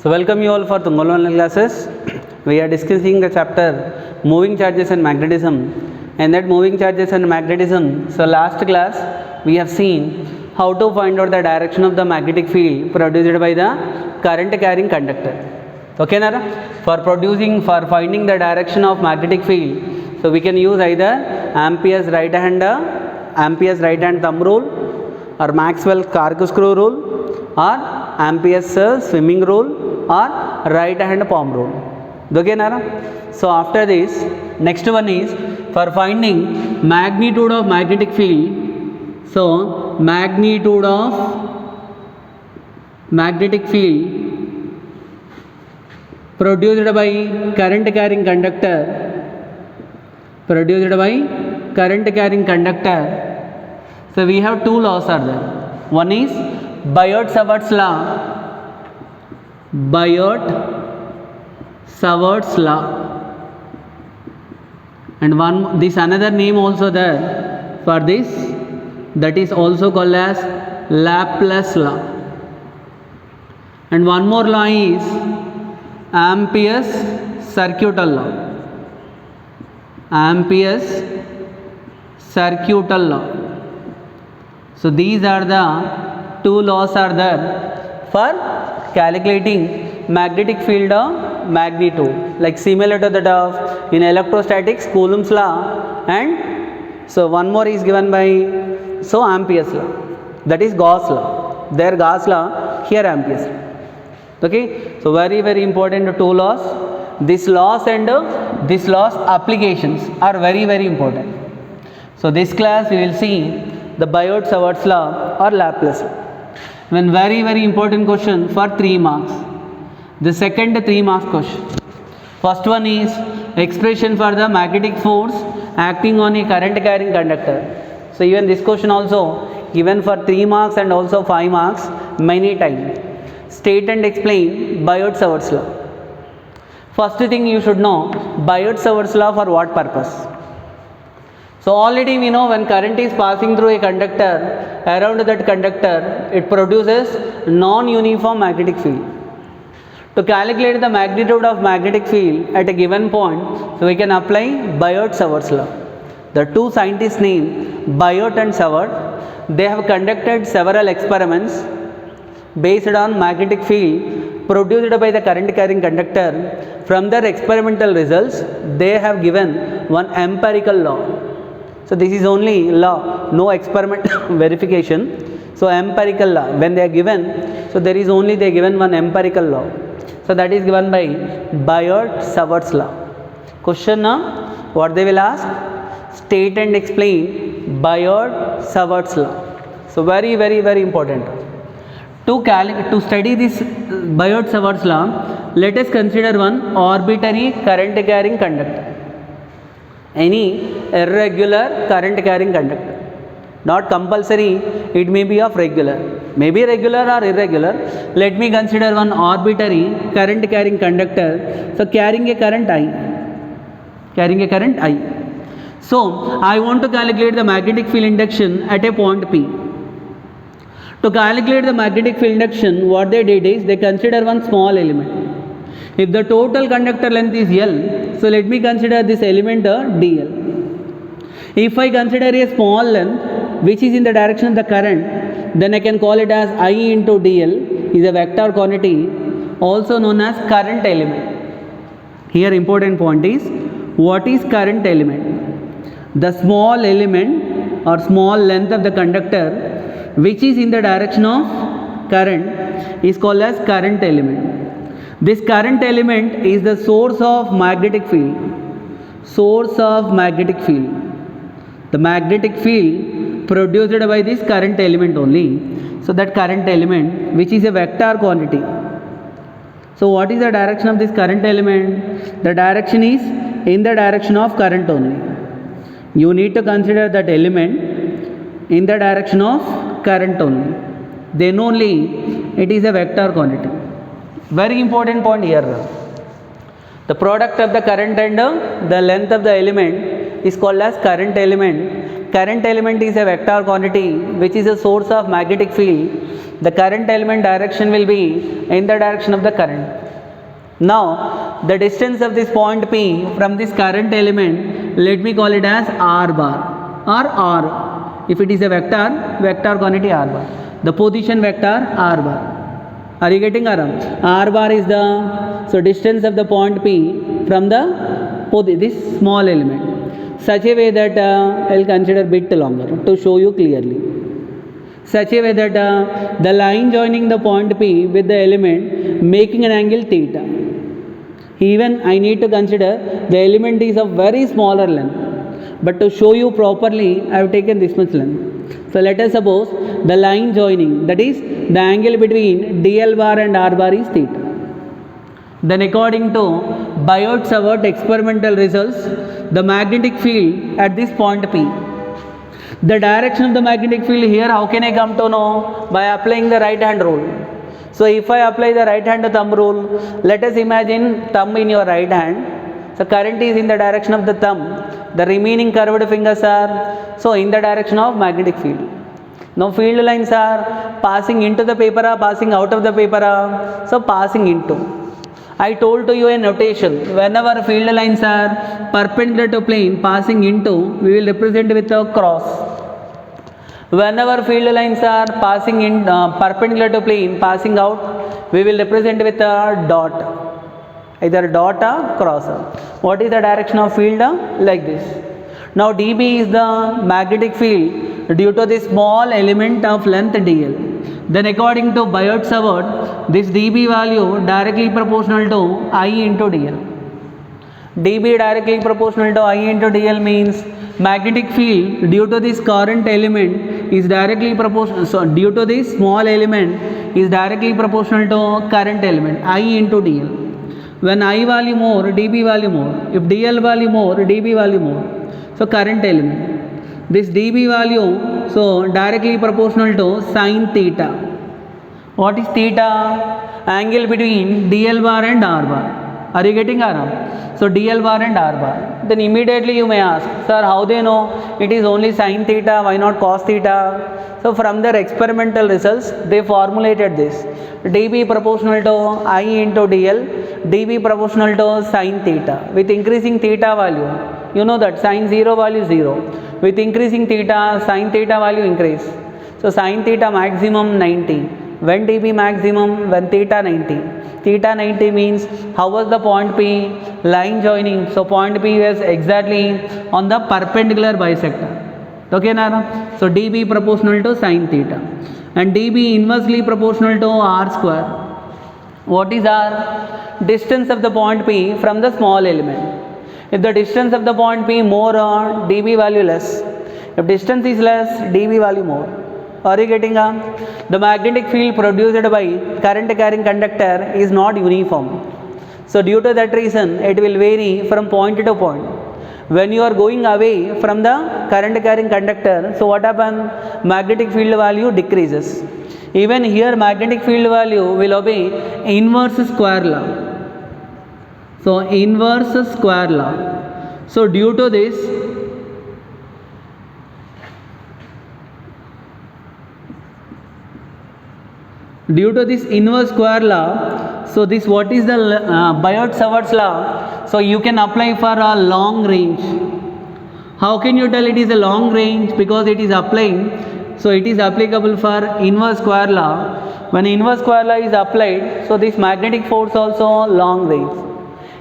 So welcome you all for Tungal online classes. We are discussing the chapter moving charges and magnetism. And that moving charges and magnetism. So last class we have seen how to find out the direction of the magnetic field produced by the current carrying conductor. Okay, Nara? For finding the direction of magnetic field, so we can use either Ampere's right hand thumb rule, or Maxwell's corkscrew rule, or Ampere's swimming rule, or right hand palm rule. Okay, Nara? So after this, next one is for finding magnitude of magnetic field. So magnitude of magnetic field produced by current carrying conductor. So we have two laws are there. One is Biot-Savart's law, and one this another name also there for this, that is also called as Laplace law. And one more law is Ampere's circuital law. So these are the two laws are there for calculating magnetic field of magnitude, like similar to that of in electrostatics Coulomb's law, and so one more is given by Ampere's law, that is Gauss law. There Gauss law, here Ampere's law. Okay, so very important two laws. These laws and these laws applications are very important. So this class we will see the Biot-Savart's law or Laplace law. One very important question for 3 marks. The second 3 marks question. First one is expression for the magnetic force acting on a current carrying conductor. So even this question also given for 3 marks and also 5 marks many times. State and explain Biot-Savart's law. First thing you should know, Biot-Savart's law for what purpose? So already we know when current is passing through a conductor, around that conductor it produces non-uniform magnetic field. To calculate the magnitude of magnetic field at a given point, so we can apply Biot-Savart's law. The two scientists named Biot and Savart, they have conducted several experiments based on magnetic field produced by the current carrying conductor. From their experimental results, they have given one empirical law. So this is only law, no experiment verification. So empirical law, when they are given, so there is only they given one empirical law. So that is given by Biot-Savart's law. Question now, what they will ask? State and explain Biot-Savart's law. So very important. To study this Biot-Savart's law, let us consider one arbitrary current carrying conductor. Any irregular current carrying conductor. Not compulsory, it may be of regular. May be regular or irregular. Let me consider one arbitrary current carrying conductor. So carrying a current I. So I want to calculate the magnetic field induction at a point P. To calculate the magnetic field induction, what they did is they consider one small element. If the total conductor length is L, so let me consider this element dl. If I consider a small length which is in the direction of the current, then I can call it as I into dl is a vector quantity also known as current element. Here important point is, what is current element? The small element or small length of the conductor which is in the direction of current is called as current element. This current element is the source of magnetic field. The magnetic field produced by this current element only. So that current element which is a vector quantity. So what is the direction of this current element? The direction is in the direction of current only. You need to consider that element in the direction of current only. Then only it is a vector quantity. Very important point here. The product of the current and the length of the element is called as current element. current element is a vector quantity which is a source of magnetic field, the current element direction will be in the direction of the current. Now the distance of this point P from this current element, let me call it as r bar or r. If it is a vector quantity r bar, the position vector r bar. Are you getting around? R bar is the distance of the point P from this small element, such a way that I will consider bit longer to show you clearly. Such a way that the line joining the point P with the element making an angle theta. Even I need to consider the element is of very smaller length, but to show you properly I have taken this much length. So let us suppose the line joining, that is the angle between dl bar and r bar is theta. Then according to Biot-Savart experimental results, the magnetic field at this point P, the direction of the magnetic field here, how can I come to know? By applying the right hand rule. So if I apply the right hand thumb rule, let us imagine thumb in your right hand. So current is in the direction of the thumb. The remaining curved fingers are in the direction of magnetic field. Now field lines are passing into the paper or passing out of the paper. So passing into. I told to you a notation. Whenever field lines are perpendicular to plane passing into, we will represent with a cross. Whenever field lines are passing in perpendicular to plane passing out, we will represent with a dot, either dot or cross. What is the direction of field? Like this. Now dB is the magnetic field due to the small element of length dl. Then according to Biot-Savart, this dB value directly proportional to I into dl. dB directly proportional to I into dl means magnetic field due to this current element is directly proportional, so due to this small element is directly proportional to current element I into dl. When I value more, dB value more. If dl value more, dB value more. So current element, this dB value directly proportional to sin theta. What is theta? Angle between dl bar and r bar. Are you getting around? So dl bar and r bar. Then immediately you may ask, sir, how they know it is only sin theta, why not cos theta? So from their experimental results, they formulated this. dB proportional to I into dl, dB proportional to sin theta. With increasing theta value, you know that sin 0 value 0. With increasing theta, sin theta value increase. So sin theta maximum 90. When dB maximum? When theta 90. Theta 90 means how was the point P? Line joining. So point P was exactly on the perpendicular bisector. Okay, Nana? So dB proportional to sin theta. And dB inversely proportional to r square. What is r? Distance of the point P from the small element. If the distance of the point P more, dB value less. If distance is less, dB value more. Are you getting the magnetic field produced by current carrying conductor is not uniform. So due to that reason, it will vary from point to point. When you are going away from the current carrying conductor, so what happens? Magnetic field value decreases. Even here magnetic field value will obey inverse square law. So inverse square law. So due to this, inverse square law, so this what is the Biot-Savart's law? So you can apply for a long range. How can you tell it is a long range? Because it is applying, so it is applicable for inverse square law. When inverse square law is applied, so this magnetic force also long range.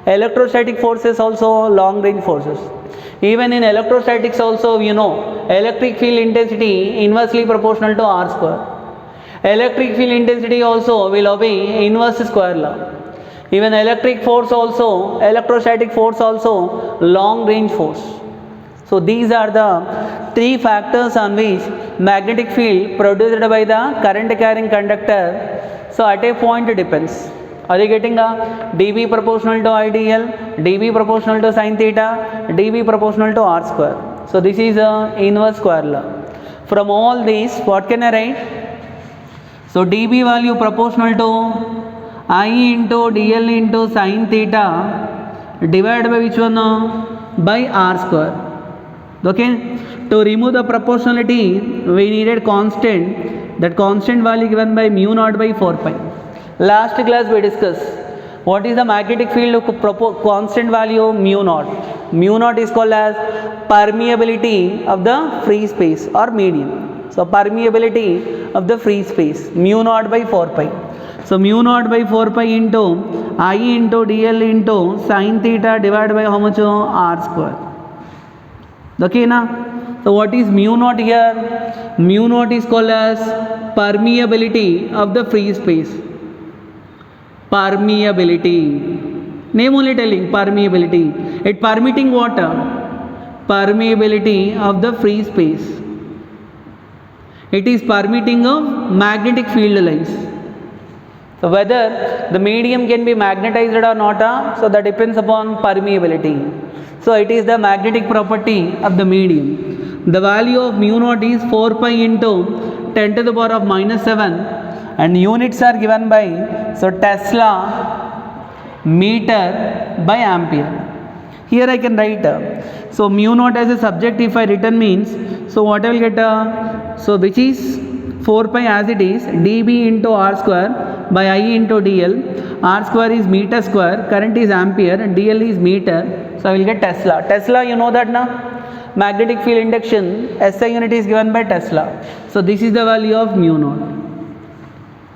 Electrostatic forces also long range forces. Even in electrostatics also, you know, electric field intensity inversely proportional to r square. Electric field intensity also will obey inverse square law. Even electric force also, electrostatic force also, long range force. So these are the three factors on which magnetic field produced by the current carrying conductor. So at a point it depends. Are you getting dB proportional to IDL, dB proportional to sin theta, dB proportional to r square. So this is inverse square law. From all these, what can I write? So dB value proportional to I into dl into sin theta divided by which one? By r square. Okay. To remove the proportionality, we needed constant. That constant value given by mu naught by 4 pi. Last class we discussed what is the magnetic field of constant value mu naught. Mu naught is called as permeability of the free space or medium. So permeability of the free space, mu naught by 4 pi. So mu naught by 4 pi into I into dl into sin theta divided by how much? R square. Okay na? So what is mu naught here? Mu naught is called as permeability of the free space. Permeability. Name only telling permeability. It permitting water. Permeability of the free space. It is permitting of magnetic field lines. So whether the medium can be magnetized or not, so that depends upon permeability. So it is the magnetic property of the medium. The value of mu naught is 4 pi into 10 to the power of minus 7 and units are given by, so Tesla, meter by ampere. Here I can write, so mu naught as a subject if I written means, so what I will get, so which is 4 pi as it is, dB into R square by I into dl. R square is meter square, current is ampere, and dl is meter. So I will get Tesla. Tesla, you know that now? Magnetic field induction, SI unit is given by Tesla. So this is the value of mu naught.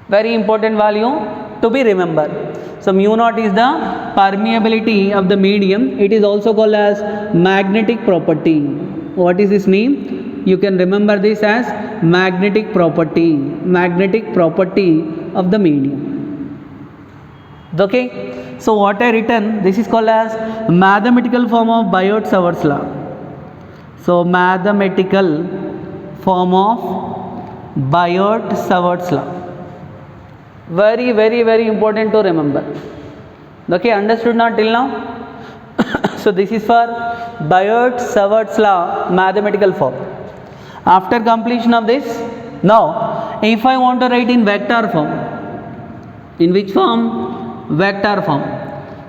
Very important value to be remembered. So mu naught is the permeability of the medium. It is also called as magnetic property. What is its name? You can remember this as magnetic property. Magnetic property of the medium. Okay. So what I written, this is called as mathematical form of Biot-Savart's law. So mathematical form of Biot-Savart's law. Very, very, very important to remember. Okay, understood now till now? So this is for Biot-Savart's law, mathematical form. After completion of this, now if I want to write in vector form, in which form? Vector form.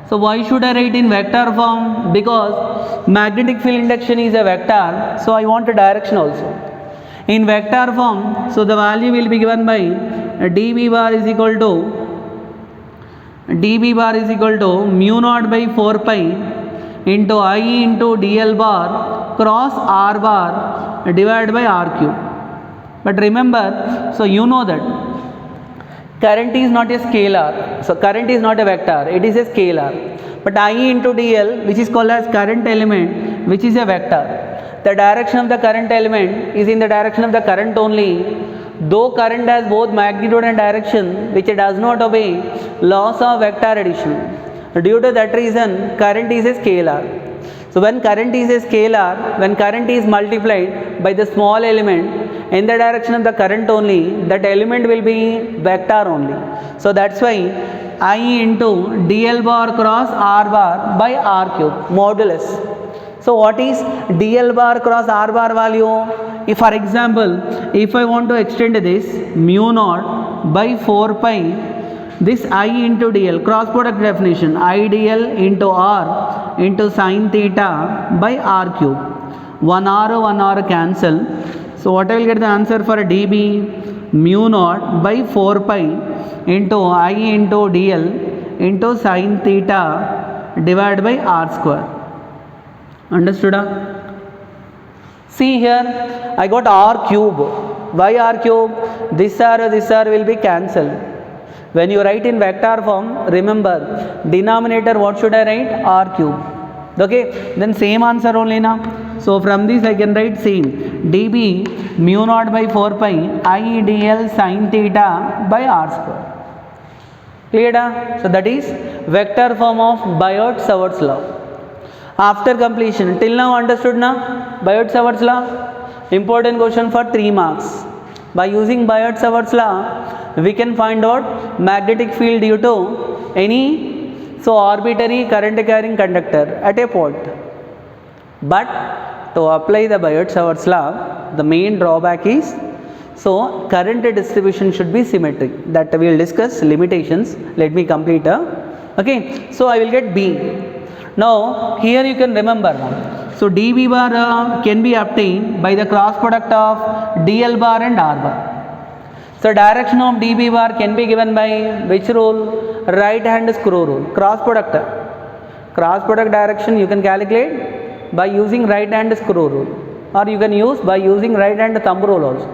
So why should I write in vector form? Because magnetic field induction is a vector, so I want a direction also. In vector form, so the value will be given by dB bar is equal to mu naught by 4 pi into I into dl bar cross R bar divided by R cube. But remember, so you know that current is not a scalar. So current is not a vector, it is a scalar. But I into dl, which is called as current element, which is a vector. The direction of the current element is in the direction of the current only. Though current has both magnitude and direction, which does not obey laws of vector addition. Due to that reason, current is a scalar. So when current is a scalar, when current is multiplied by the small element in the direction of the current only, that element will be vector only. So that's why I into dl bar cross R bar by R cube modulus. So what is dl bar cross R bar value? If for example, if I want to extend this mu naught by 4 pi, this I into dl, cross product definition, I dl into R into sin theta by R cube. 1 R cancel. So what I will get the answer for dB? Mu naught by 4 pi into I into dl into sin theta divided by R square. Understood? See here, I got R cube. Why R cube? This R will be cancelled. When you write in vector form, remember denominator what should I write? R cube. Okay, then same answer only now. So from this I can write same dB mu naught by 4 pi I dl sin theta by R square. Clear? So that is vector form of Biot-Savart's law. After completion, till now understood now? Biot-Savart's law, important question for 3 marks. By using Biot-Savart's law, we can find out magnetic field due to any arbitrary current carrying conductor at a point. But to apply the Biot-Savart's law, the main drawback is, current distribution should be symmetric. That we will discuss limitations. Let me complete. Okay, so I will get B. Now here you can remember now. So dB bar can be obtained by the cross product of dl bar and r bar. So direction of dB bar can be given by which rule? Right hand screw rule. Cross product direction you can calculate by using right hand screw rule, or you can use by using right hand thumb rule also.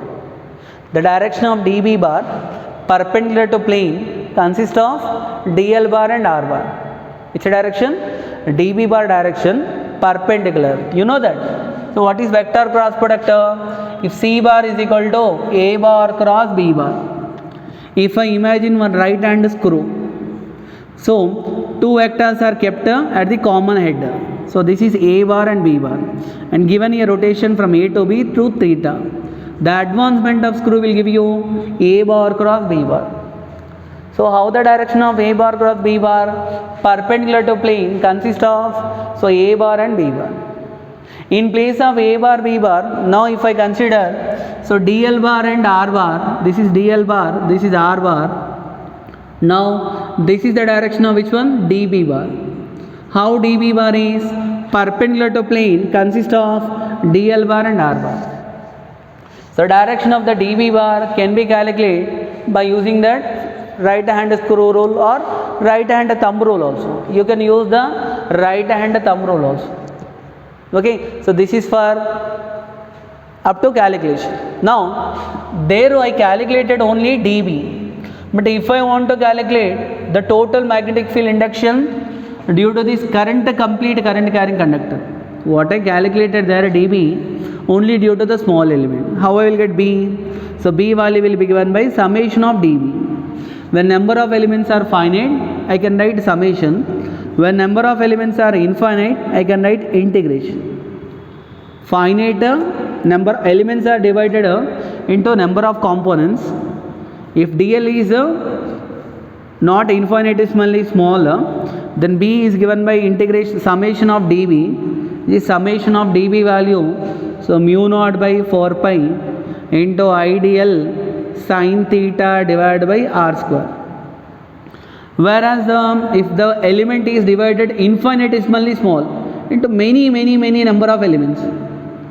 The direction of dB bar perpendicular to plane consists of dl bar and r bar. Which direction? dB bar direction perpendicular. You know that. So what is vector cross product? If C bar is equal to A bar cross B bar. If I imagine one right hand screw, so two vectors are kept at the common head. So this is A bar and B bar, and given a rotation from A to B through theta. The advancement of screw will give you A bar cross B bar. So how the direction of A bar cross B bar? Perpendicular to plane consists of, so A bar and B bar. In place of A bar, B bar, now if I consider, so dl bar and r bar, this is dl bar, this is r bar. Now this is the direction of which one? dB bar. How dB bar is? Perpendicular to plane consists of dl bar and r bar. So direction of the dB bar can be calculated by using that right hand screw rule or right hand thumb rule also. You can use the right hand thumb rule also. Okay, so this is for up to calculation. Now there I calculated only dB, but if I want to calculate the total magnetic field induction due to this complete current carrying conductor, what I calculated there dB only due to the small element. How I will get B? So B value will be given by summation of dB. When number of elements are finite, I can write summation. When number of elements are infinite, I can write integration. Finite number elements are divided into number of components. If dl is not infinitesimally small, then B is given by integration summation of dB. This summation of dB value, so mu naught by 4 pi into IDL sin theta divided by r square. Whereas if the element is divided infinitesimally small into many number of elements,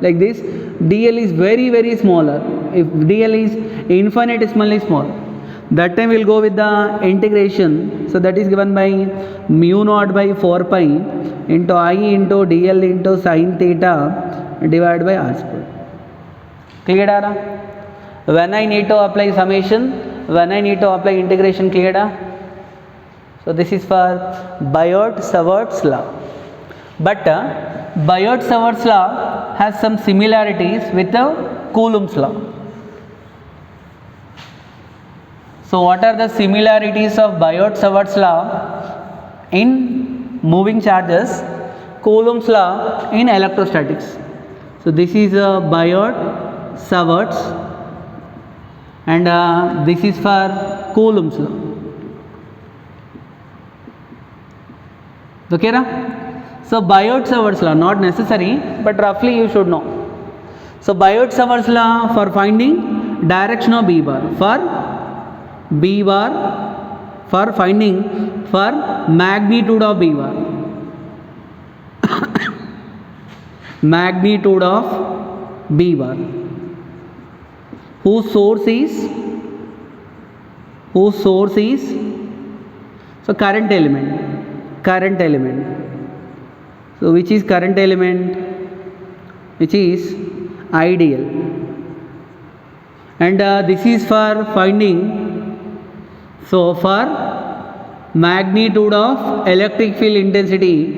like this, dl is very smaller. If dl is infinitesimally small, that time we will go with the integration. So that is given by mu naught by 4 pi into I into dl into sin theta divided by r square. Clear data? When I need to apply summation, when I need to apply integration, clear data? So this is for Biot-Savart's law. But Biot-Savart's law has some similarities with the Coulomb's law. So what are the similarities of Biot-Savart's law in moving charges, Coulomb's law in electrostatics? So this is Biot-Savart's, and this is for Coulomb's law. Okay, so Biot-Savart's law, not necessary, but roughly you should know. So Biot-Savart's law for finding direction of B bar, for B bar, for finding for magnitude of B bar. Magnitude of B bar, whose source is so current element. So which is current element? Which is ideal. And this is for finding, so for magnitude of electric field intensity,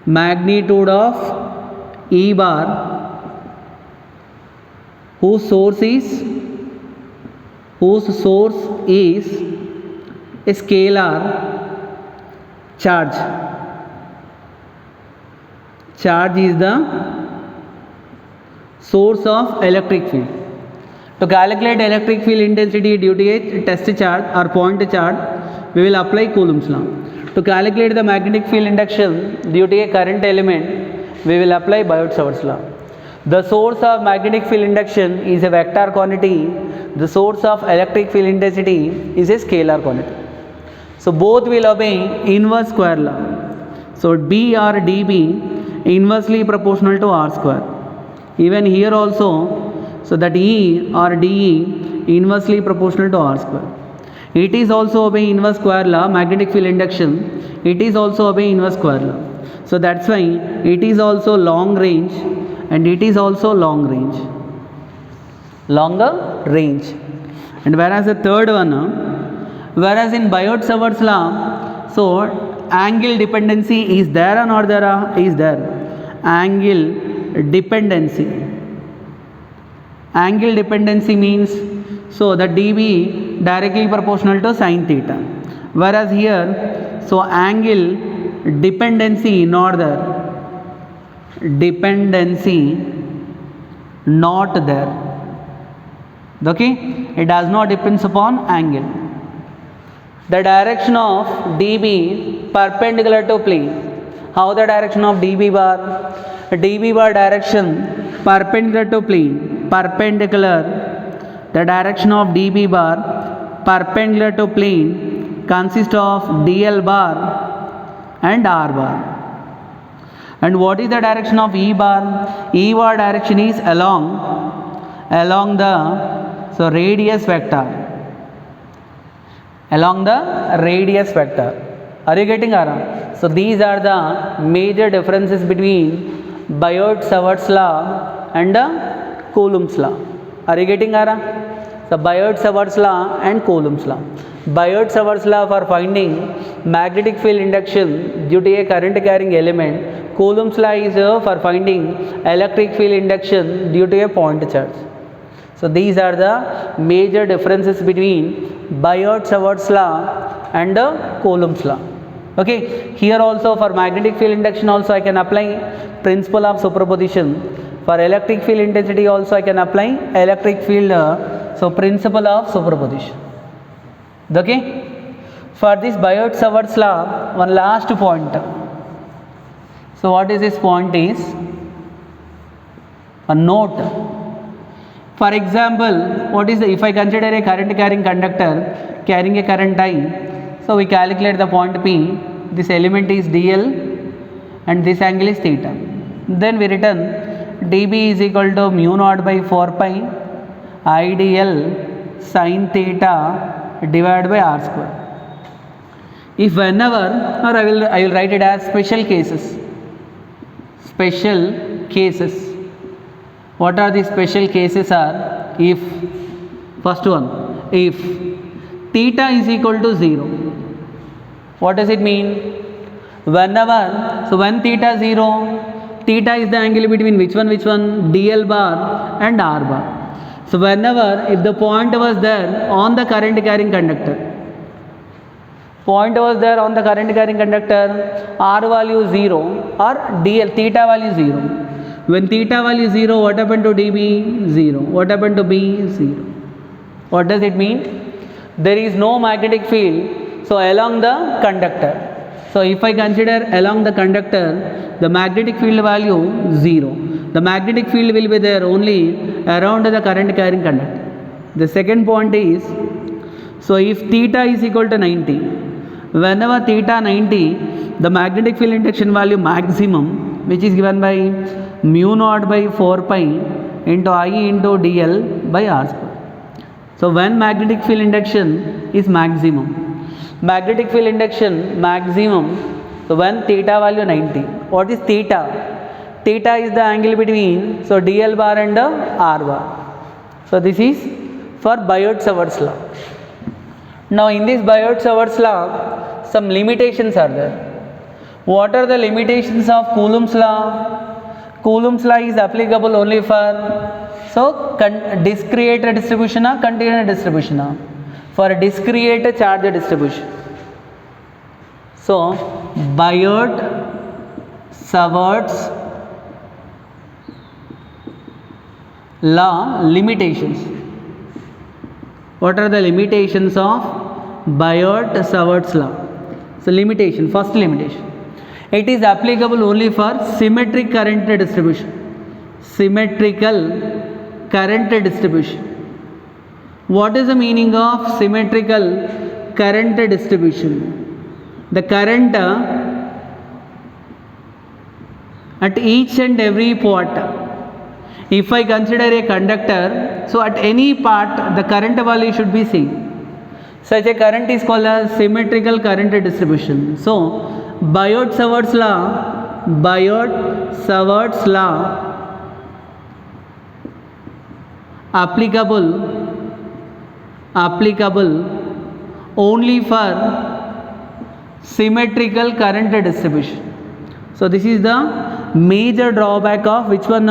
magnitude of E bar, whose source is a scalar charge. Charge is the source of electric field. To calculate electric field intensity due to a test charge or point charge, we will apply Coulomb's law. To calculate the magnetic field induction due to a current element, we will apply Biot-Savart's law. The source of magnetic field induction is a vector quantity. The source of electric field intensity is a scalar quantity. So both will obey inverse square law. So B or dB inversely proportional to r square. Even here also, so that E or dE inversely proportional to r square. It is also obeying inverse square law, magnetic field induction. It is also obeying inverse square law. So that's why it is also long range and it is also long range. Longer range. And whereas the third one, whereas in Biot-Savart's law, so angle dependency is there or not there? Is there. Angle dependency. Angle dependency means so the dB directly proportional to sin theta. Whereas here, so angle dependency not there. Dependency not there. Okay? It does not depends upon angle. The direction of dB perpendicular to plane. How the direction of dB bar? dB bar direction perpendicular to plane. Perpendicular. The direction of dB bar perpendicular to plane consists of dl bar and r bar. And what is the direction of E bar? E bar direction is along the radius vector. Along the radius vector. Are you getting Ara? So these are the major differences between Biot-Savart's law and Coulomb's law. Are you getting Ara? So Biot-Savart's law and Coulomb's law. Biot-Savart's law for finding magnetic field induction due to a current carrying element. Coulomb's law is for finding electric field induction due to a point charge. So these are the major differences between Biot-Savart's law and Coulomb's law. Okay, here also for magnetic field induction also I can apply principle of superposition. For electric field intensity also I can apply electric field principle of superposition. Okay, for this Biot-Savart's law, one last point. So what is this point is a note. For example, what is if I consider a current carrying conductor carrying a current I, so we calculate the point P, this element is dl and this angle is theta. Then we written dB is equal to mu naught by 4 pi IDL sin theta divided by r square. If whenever, or I will write it as special cases. Special cases. What are the special cases are? If first one, if theta is equal to 0. What does it mean? Whenever, so when theta 0, theta is the angle between which one? dl bar and r bar. So whenever if the point was there on the current carrying conductor, point was there on the current carrying conductor, r value 0 or dl theta value 0. When theta value 0, what happened to dB? 0. What happened to B? 0. What does it mean? There is no magnetic field, so along the conductor. So if I consider along the conductor, the magnetic field value 0. The magnetic field will be there only around the current carrying conductor. The second point is, so if theta is equal to 90, whenever theta 90, the magnetic field induction value maximum, which is given by mu naught by 4 pi into I into dl by r square. So when magnetic field induction is maximum, magnetic field induction maximum, so when theta value 90, what is theta? Theta is the angle between dl bar and r bar. So this is for Biot-Savart's law. Now in this Biot-Savart's law, some limitations are there. What are the limitations of Coulomb's law? Coulomb's law is applicable only for discrete distribution or continuous distribution. For discrete charge distribution. So Biot-Savart's law limitations. What are the limitations of Biot-Savart's law? So limitation, first limitation. It is applicable only for symmetric current distribution. Symmetrical current distribution. What is the meaning of symmetrical current distribution? The current at each and every part. If I consider a conductor, so at any part the current value should be same. Such a current is called as symmetrical current distribution. So Biot-Savart's law applicable only for symmetrical current distribution. So this is the major drawback of which one?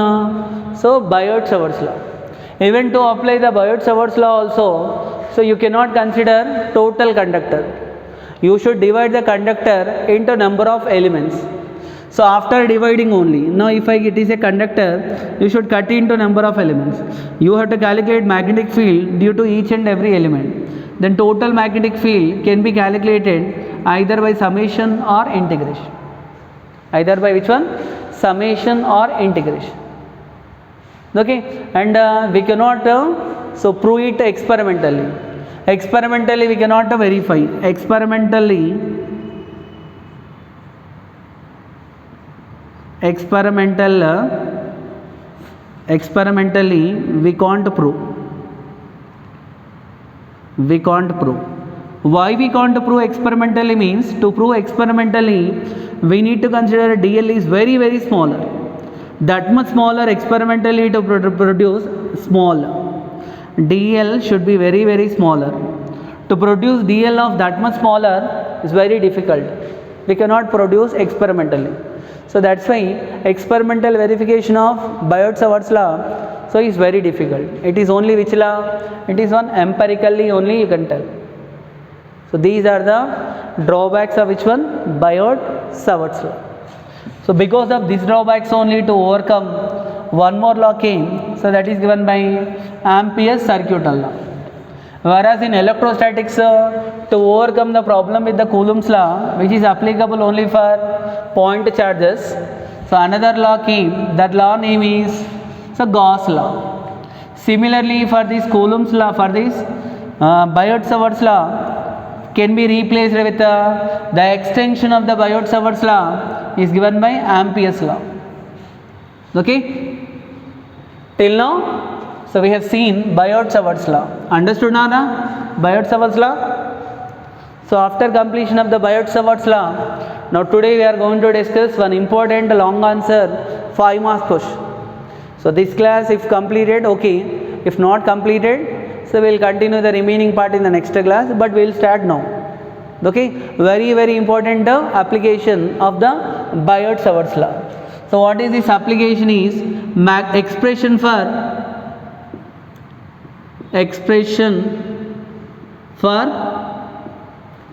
So Biot-Savart's law. Even to apply the Biot-Savart's law also, so you cannot consider total conductor. You should divide the conductor into number of elements. So after dividing only, now if it is a conductor, you should cut into number of elements. You have to calculate magnetic field due to each and every element. Then total magnetic field can be calculated either by summation or integration. Either by which one? Summation or integration. Okay, and we cannot so prove it experimentally. Experimentally we cannot verify. Experimentally we can't prove. Why we can't prove experimentally means, to prove experimentally we need to consider DL is very, very smaller. That much smaller experimentally to produce small. DL should be very, very smaller. To produce DL of that much smaller is very difficult. We cannot produce experimentally. So that's why experimental verification of Biot-Savart's law so is very difficult. It is only which law? It is on empirically only you can tell. So these are the drawbacks of which one? Biot-Savart's law. So because of these drawbacks only, to overcome, one more law came, so that is given by Ampere's circuital law. Whereas in electrostatics, to overcome the problem with the Coulomb's law, which is applicable only for point charges, so another law came, that law name is so Gauss law. Similarly for this Coulomb's law, for this Biot-Savart's law can be replaced with the extension of the Biot-Savart's law is given by Ampere's law. Okay, till now, so we have seen Biot-Savart's law. Understood now, Biot-Savart's law? So after completion of the Biot-Savart's law, now today we are going to discuss one important long answer 5 marks question. So this class if completed, okay. If not completed, so we will continue the remaining part in the next class, but we will start now. Okay, very, very important application of the Biot-Savart's law. So what is this application is expression for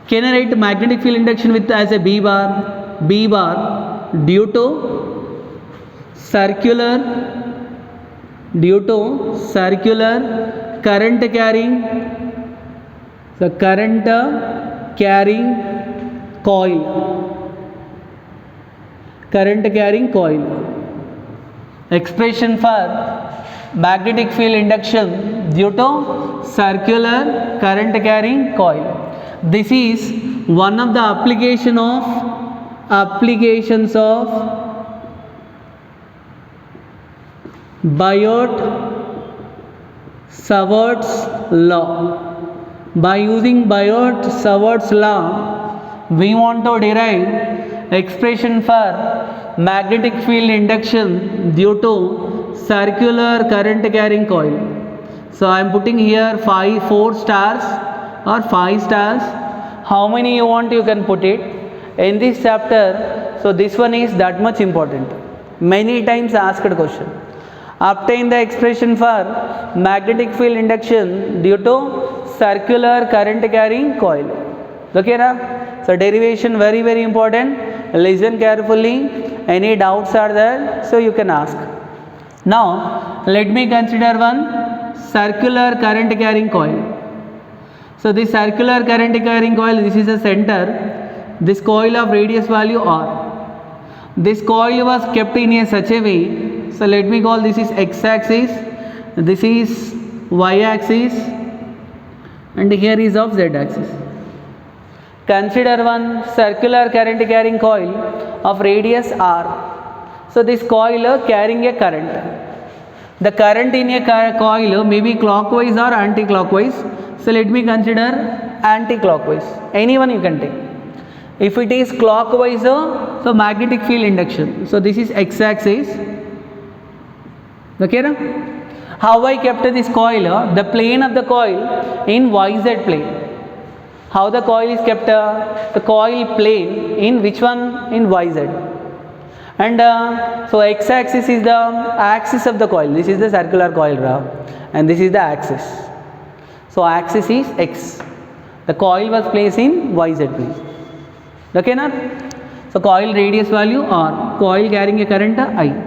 can I write magnetic field induction with as a B bar due to circular current carrying coil. Expression for magnetic field induction due to circular current carrying coil. This is one of the applications of Biot-Savart's law. By using Biot-Savart's law, we want to derive expression for magnetic field induction due to circular current carrying coil. So I am putting here 4 stars or 5 stars. How many you want, you can put it in this chapter. So this one is that much important, many times asked question. Obtain the expression for magnetic field induction due to circular current carrying coil. Okay, na? So derivation very, very important. Listen carefully. Any doubts are there, so you can ask. Now let me consider one circular current carrying coil. So this circular current carrying coil, this is the center. This coil of radius value R. This coil was kept in such a way. So let me call this is x axis, this is y axis, and here is of z axis. Consider one circular current carrying coil of radius R. So this coil carrying a current. The current in a coil may be clockwise or anti-clockwise. So let me consider anti-clockwise. Anyone you can take. If it is clockwise, so magnetic field induction. So this is x-axis. Okay, na? How I kept this coil? The plane of the coil in YZ plane. How the coil is kept? The coil plane in which one? In YZ. And so x-axis is the axis of the coil. This is the circular coil, and this is the axis. So axis is x. The coil was placed in YZ plane. Okay, na? So coil radius value R. Coil carrying a current I.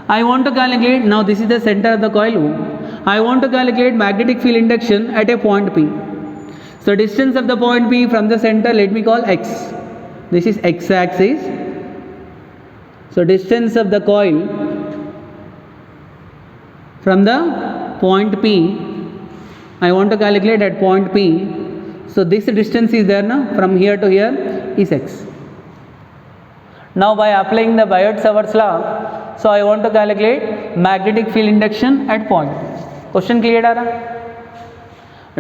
I want to calculate, now this is the center of the coil O. I want to calculate magnetic field induction at a point P. So distance of the point P from the center, let me call x. This is x-axis. So distance of the coil from the point P, I want to calculate at point P. So this distance is there now, from here to here is x. Now by applying the Biot-Savart's law, so I want to calculate magnetic field induction at point P. Question clear, Dara?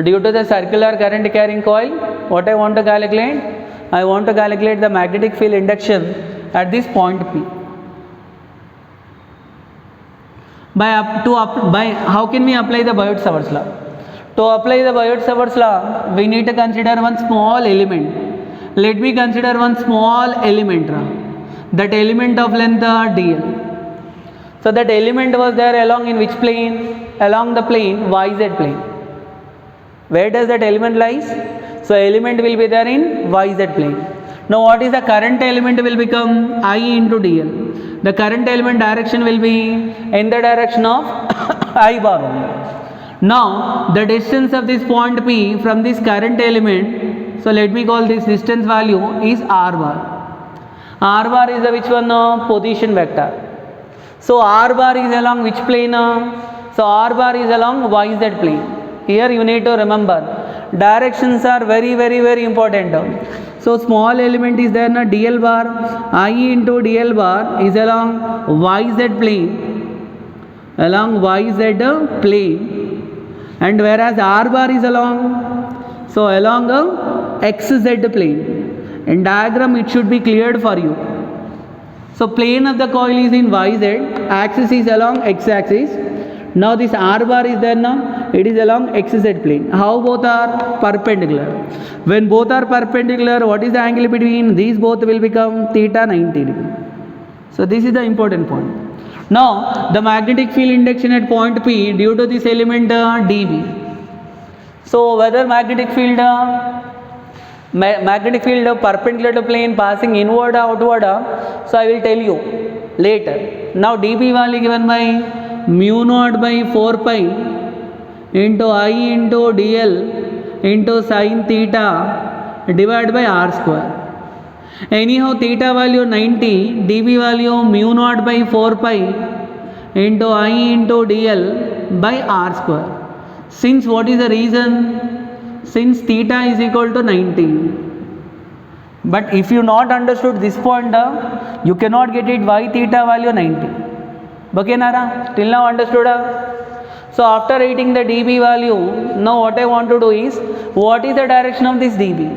Due to the circular current carrying coil, what I want to calculate? I want to calculate the magnetic field induction at this point P. How can we apply the Biot-Savart's law? To apply the Biot-Savart's law, we need to consider one small element. Let me consider one small element. That element of length dl. So that element was there along in which plane? Along the plane YZ plane. Where does that element lies? So element will be there in YZ plane. Now what is the current element will become I into dl. The current element direction will be in the direction of I bar only. Now the distance of this point P from this current element, so let me call this distance value is R bar. R bar is the which one? Position vector. So R bar is along which plane? So R bar is along YZ plane. Here you need to remember, directions are very important. So small element is there na, dl bar, I into dl bar is along YZ plane, and whereas R bar is along, so along a XZ plane. In diagram it should be cleared for you. So plane of the coil is in YZ, axis is along X axis. Now this R bar is there now, it is along XZ plane. How both are perpendicular? When both are perpendicular, what is the angle between these both will become theta 90 degree. So this is the important point. Now the magnetic field induction at point P due to this element dB. So whether magnetic field perpendicular to plane passing inward or outward, so I will tell you later. Now dB value given by mu naught by 4 pi into I into dl into sin theta divided by r square. Anyhow theta value 90, dB value mu naught by 4 pi into I into dl by r square. Since what is the reason? Since theta is equal to 90. But if you not understood this point, you cannot get it why theta value 90. Okay, Nara? Till now understood? So after writing the dB value, now what I want to do is, what is the direction of this dB?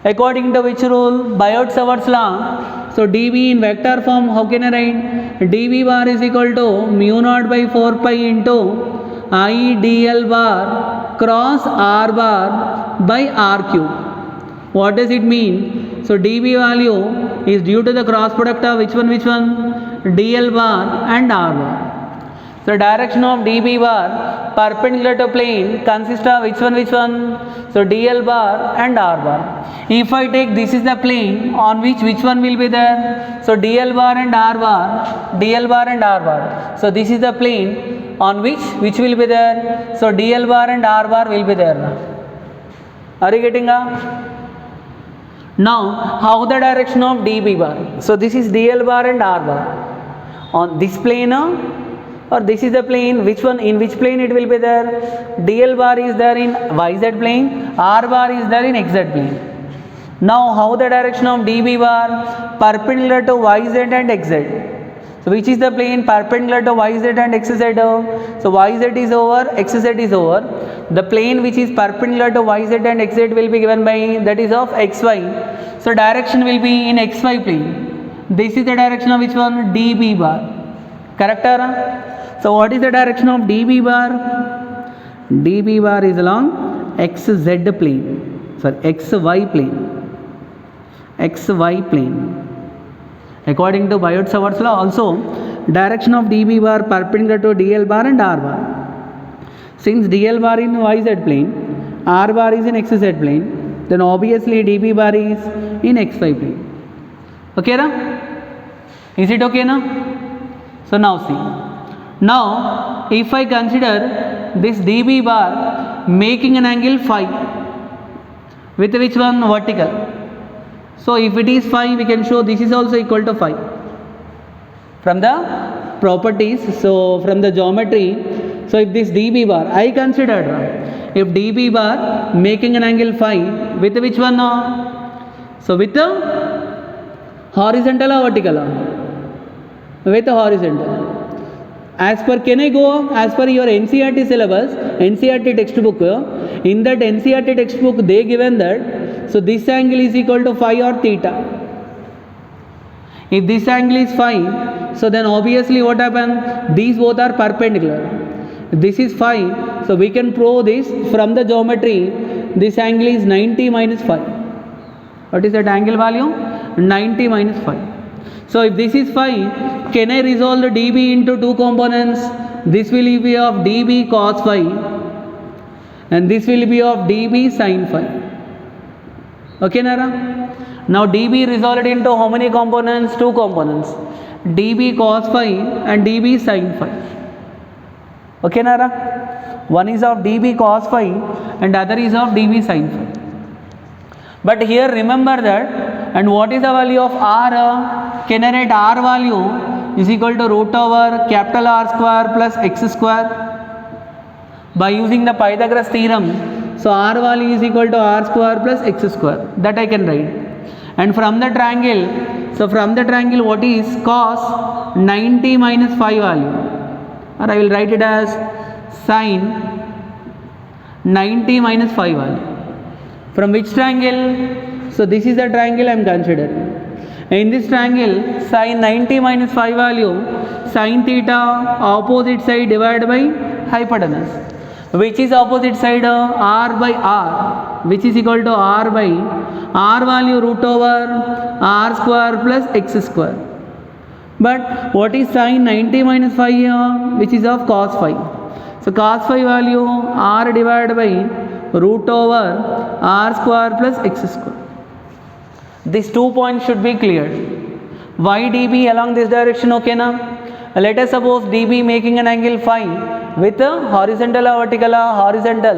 According to which rule? Biot-Savart's law. So dB in vector form, how can I write? dB bar is equal to mu naught by 4 pi into I dl bar cross r bar by r cube. What does it mean? So dB value is due to the cross product of which one? dl bar and r bar. So direction of dB bar perpendicular to plane consists of which one? So dl bar and r bar. If I take this is the plane on which one will be there? So dl bar and r bar. So this is the plane on which will be there? So dl bar and r bar will be there. Are you getting Now how the direction of dB bar? So this is dl bar and r bar. On this plane or this is the plane, which one, in which plane it will be there? dl bar is there in YZ plane, r bar is there in XZ plane. Now how the direction of dB bar? Perpendicular to YZ and XZ. So which is the plane perpendicular to yz and xz? So yz is over, xz is over. The plane which is perpendicular to yz and xz will be given by, that is of xy. So direction will be in xy plane. This is the direction of which one? dB bar. Correct? So what is the direction of dB bar? dB bar is along xz plane. Sorry, xy plane. xy plane. According to Biot-Savart's law also, direction of dB bar perpendicular to dl bar and r bar. Since dl bar in yz plane, r bar is in xz plane, then obviously dB bar is in xy plane. Okay na? Is it okay na? So now see. Now if I consider this dB bar making an angle phi with which one? Vertical. So if it is phi, we can show this is also equal to phi from the properties. So from the geometry, so if this dB bar, I considered if dB bar making an angle phi with which one? So with the horizontal or vertical? With the horizontal. As per, can I go as per your NCERT syllabus, NCERT textbook? In that NCERT textbook they given that, so this angle is equal to phi or theta. If this angle is phi, so then obviously what happens? These both are perpendicular. If this is phi, so we can prove this from the geometry. This angle is 90 minus phi. What is that angle value? 90 minus phi. So if this is phi, can I resolve the dB into two components? This will be of dB cos phi and this will be of dB sin phi. Okay, Nara? Now dB resolved into how many components? Two components. dB cos phi and dB sin phi. Okay, Nara? One is of dB cos phi and other is of dB sin phi. But here remember that, and what is the value of r? Can I write r value is equal to root over capital R square plus x square by using the Pythagoras theorem. So r value is equal to r square plus x square, that I can write. And from the triangle, so from the triangle what is cos 90 minus phi value, or I will write it as sin 90 minus phi value. From which triangle? So this is the triangle I am considering. In this triangle, sin 90 minus phi value, sin theta opposite side divided by hypotenuse. Which is opposite side? R by R, which is equal to R by R value root over R square plus x square. But what is sin 90 minus phi here? Which is of cos phi. So cos phi value R divided by root over R square plus x square. These 2 points should be cleared. Why dB along this direction? Okay na? Let us suppose dB making an angle phi with a horizontal or vertical? Horizontal.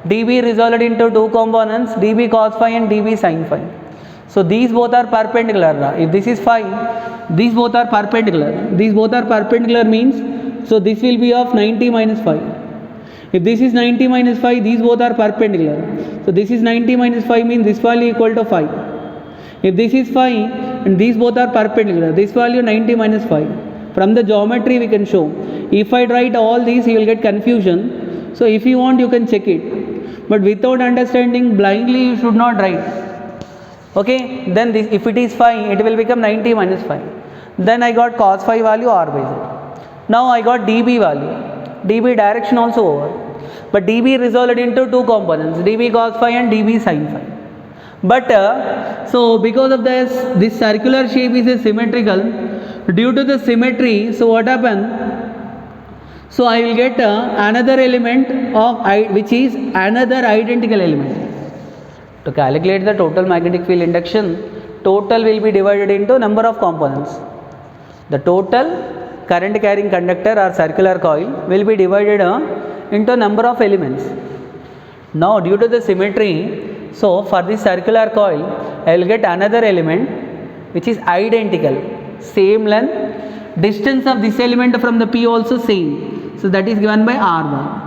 dB resolved into two components, dB cos phi and dB sin phi. So these both are perpendicular. If this is phi, these both are perpendicular. These both are perpendicular means, so this will be of 90 minus phi. If this is 90 minus phi, these both are perpendicular. So this is 90 minus phi means this value equal to phi. If this is phi and these both are perpendicular, this value 90 minus phi. From the geometry we can show. If I write all these, you will get confusion. So if you want, you can check it. But without understanding, blindly you should not write. Okay, then this, if it is phi, it will become 90 minus phi. Then I got cos phi value R by Z. Now I got dB value. dB direction also over. But dB resolved into two components, dB cos phi and dB sin phi. But so because of this circular shape is symmetrical. Due to the symmetry, so what happened? So I will get another element of which is another identical element. To calculate the total magnetic field induction, total will be divided into number of components. The total current carrying conductor or circular coil will be divided into number of elements. Now due to the symmetry, so for this circular coil, I will get another element which is identical. Same length, distance of this element from the P also same, so that is given by R bar.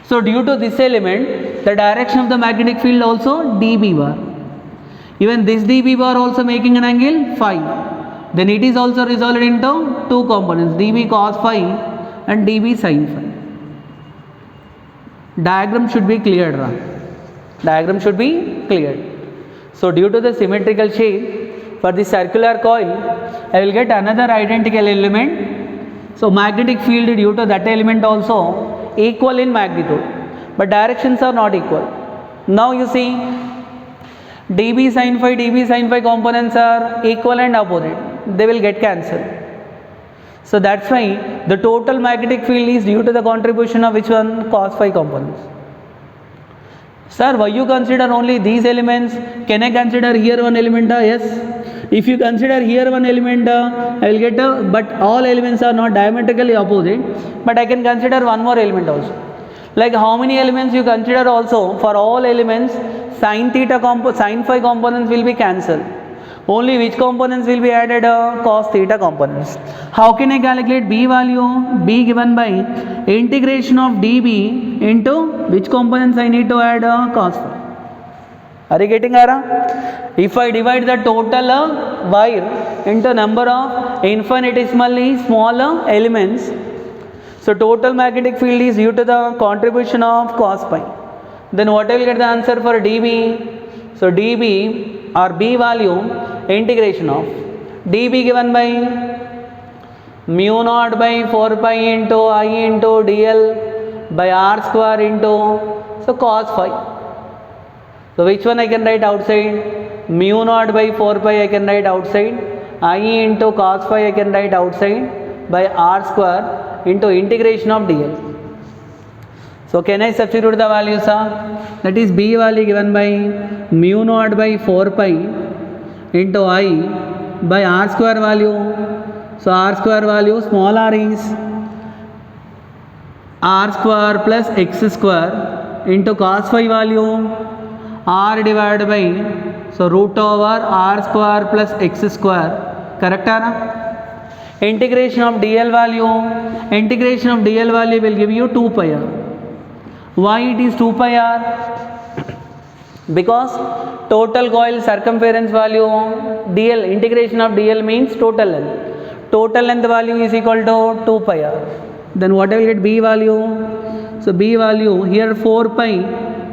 So due to this element, the direction of the magnetic field also dB bar. Even this dB bar also making an angle phi. then it is also resolved into two components, dB cos phi and dB sin phi. Diagram should be cleared, right? Diagram should be cleared. So due to the symmetrical shape for the circular coil, I will get another identical element. So magnetic field due to that element also equal in magnitude, but directions are not equal. Now you see, dB sin phi components are equal and opposite, they will get cancelled. So that's why the total magnetic field is due to the contribution of which one? Cos phi components. Sir, why you consider only these elements? Can I consider here one element? Yes. If you consider here one element, I will get but all elements are not diametrically opposite, but I can consider one more element also. Like how many elements you consider also? For all elements, sin phi components will be cancelled. Only which components will be added? Cos theta components. How can I calculate B value? B given by integration of dB into which components I need to add? Cos phi. Are you getting Ara? If I divide the total wire into number of infinitesimally smaller elements, so total magnetic field is due to the contribution of cos phi. Then what I will get the answer for dB? So dB or B value, integration of dB given by mu naught by 4 pi into I into dl by r square into so cos phi. So which one I can write outside? Mu naught by 4 pi I can write outside, I into cos phi I can write outside by r square into integration of dl. So can I substitute the values? That is B value given by mu naught by 4 pi into I by r square value. So r square value, small r is r square plus x square into cos phi value r divided by so root over r square plus x square. Correct? Integration of dl value will give you 2 pi r. Why it is 2 pi r? Because total coil circumference value dl, integration of dl means total length. Total length value is equal to 2 pi r. Then what I will get B value? So B value here 4 pi,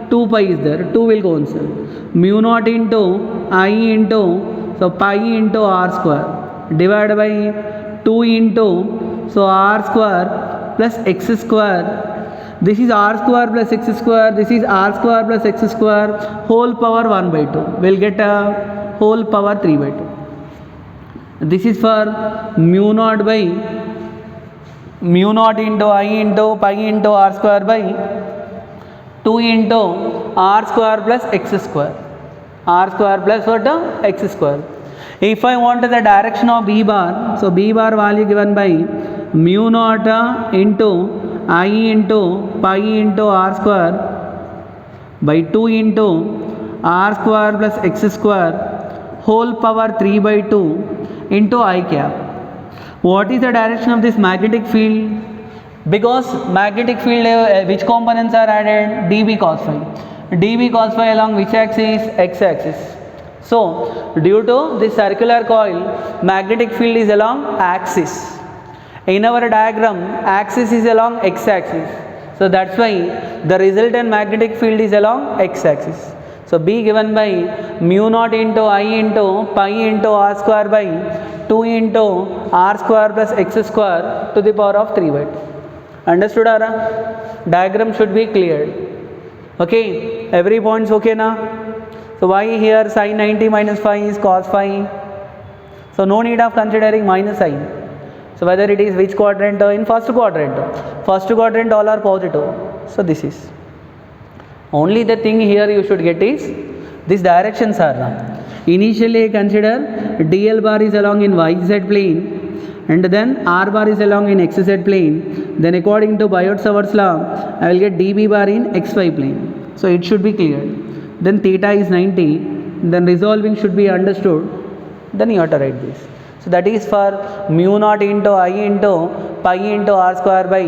2 pi is there, 2 will go inside. Mu naught into I into so pi into r square divided by 2 into so r square plus x square. This is r square plus x square, this is r square plus x square, whole power 1 by 2. We will get a whole power 3 by 2. This is for mu naught by mu naught into I into pi into r square by 2 into r square plus x square. R square plus what? X square. If I want the direction of B bar, so B bar value given by mu naught into I into pi into r square by 2 into r square plus x square whole power 3 by 2 into I cap. What is the direction of this magnetic field? Because magnetic field which components are added? dB cos phi. dB cos phi along which axis? X axis. So due to this circular coil, magnetic field is along axis. In our diagram, axis is along x axis. So that's why the resultant magnetic field is along x axis. So B given by mu naught into I into pi into r square by 2 into r square plus x square to the power of 3 by 2. Understood? Diagram should be cleared. Okay, every point's okay now. So why here sin 90 minus phi is cos phi? So no need of considering minus sign. So whether it is which quadrant? In first quadrant all are positive. So this is. Only the thing here you should get is these directions are. Initially consider dl bar is along in yz plane and then r bar is along in xz plane. Then according to Biot-Savart's law, I will get dB bar in xy plane. So it should be clear. Then theta is 90. Then resolving should be understood. Then you have to write this. So that is for mu naught into I into pi into r square by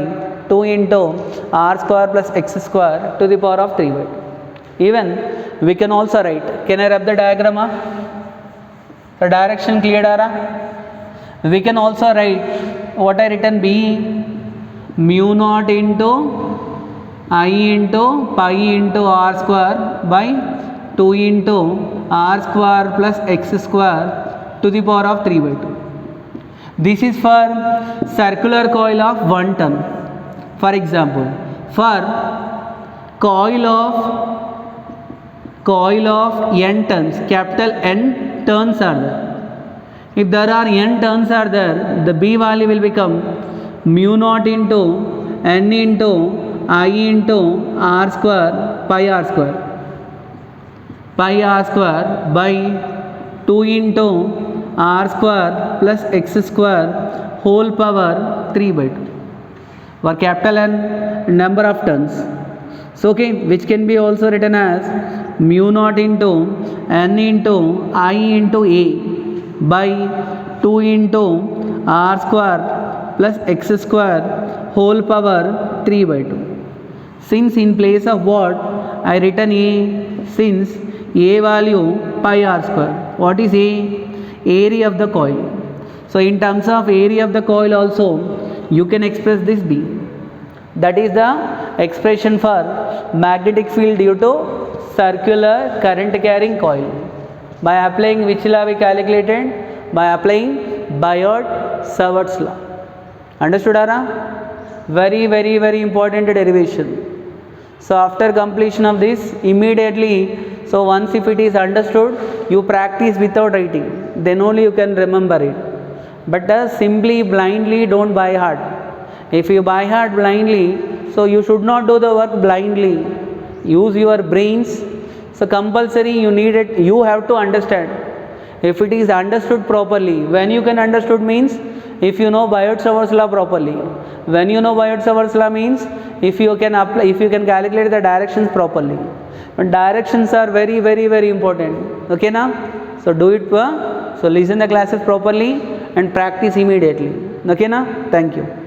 2 into r square plus x square to the power of 3 by 2. Even we can also write. Can I rub the diagram? The direction cleared? We can also write what I written B, mu naught into I into pi into r square by 2 into r square plus x square to the power of 3 by 2. This is for circular coil of 1 turn. For example, for coil of n turns, capital N turns are there. If there are n turns are there, the B value will become mu naught into n into I into r square pi r square by 2 into r square plus x square whole power 3 by 2. For capital N, number of turns. So okay, which can be also written as mu naught into n into I into a by 2 into r square plus x square whole power 3 by 2. Since in place of what I written a, since a value pi r square, what is a? Area of the coil. So in terms of area of the coil also you can express this B. That is the expression for magnetic field due to circular current carrying coil. By applying which law we calculated? By applying Biot-Savart's law. Understood, Ara? Very, very, very important derivation. So after completion of this, immediately, so once if it is understood, you practice without writing, then only you can remember it. But simply blindly don't buy heart. If you buy heart blindly, so you should not do the work blindly. Use your brains. So compulsory you need it, you have to understand. If it is understood properly, when you can understood means if you know Biot-Savart's law properly. When you know Biot-Savart's law means if you can apply, if you can calculate the directions properly. And directions are very, very, very important. Okay now? So do it. So listen the classes properly and practice immediately. Okay now? Thank you.